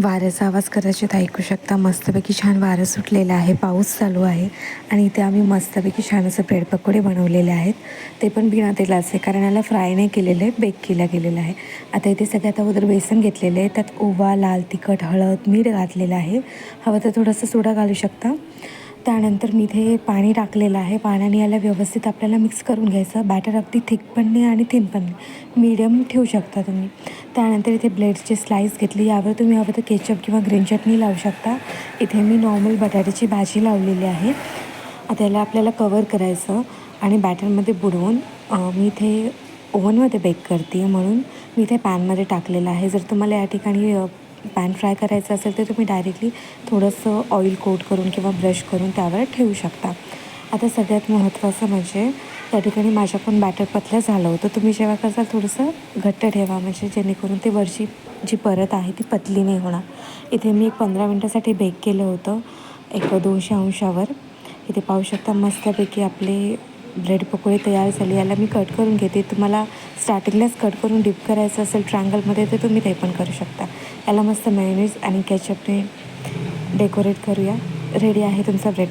वाऱ्याचा आवाज कदाचित ऐकू शकता. मस्तपैकी छान वारं सुटलेलं आहे, पाऊस चालू आहे आणि इथे आम्ही मस्तपैकी छान असं ब्रेड पकोडे बनवलेले आहेत. ते पण बिना तेलाचे, कारण याला फ्राय नाही केलेले, बेक केला गेलेला आहे. आता इथे सगळ्यात अगोदर बेसन घेतलेले आहे, त्यात ओवा, लाल तिखट, हळद, मीठ घातलेलं आहे. हवं तर थोडंसं सोडा घालू शकता. त्यानंतर मी इथे पाणी टाकलेलं आहे. पाण्याने याला व्यवस्थित आपल्याला मिक्स करून घ्यायचं. बॅटर अगदी थिक पण नाही आणि थिन पण नाही, मीडियम ठेवू शकता तुम्ही. त्यानंतर इथे ब्रेडची स्लाईस घेतली. यावर तुम्ही हवं तर केचप किंवा ग्रीन चटणी लावू शकता. इथे मी नॉर्मल बटाट्याची भाजी लावलेली आहे. आता याला आपल्याला कवर करायचं आणि बॅटरमध्ये बुडवून मी इथे ओव्हनमध्ये बेक करते म्हणून मी इथे पॅनमध्ये टाकलेलं आहे. जर तुम्हाला या ठिकाणी पॅन फ्राय करायचं असेल तर तुम्ही डायरेक्टली थोडंसं ऑइल कोट करून किंवा ब्रश करून त्यावर ठेवू शकता. आता सगळ्यात महत्त्वाचं म्हणजे त्या ठिकाणी माझ्याकडून बॅटर पतलं झालं होतं. तुम्ही जेव्हा कराल थोडंसं घट्ट ठेवा, म्हणजे जेणेकरून ते वरची जी परत आहे ती पतली नाही होणार. इथे मी 15 मिनटासाठी बेक केलं होतं 200 अंशावर. इथे पाहू शकता मस्तपैकी आपले ब्रेड पकोडे तयार झाले. याला मी कट करून घेते. तुम्हाला स्टार्टिंगलाच कट करून डिप करायचं असेल ट्रायंगलमध्ये तर तुम्ही ते पण करू शकता. याला मस्त मेयोनीज आणि केचपने डेकोरेट करूया. रेडी आहे तुमचा ब्रेड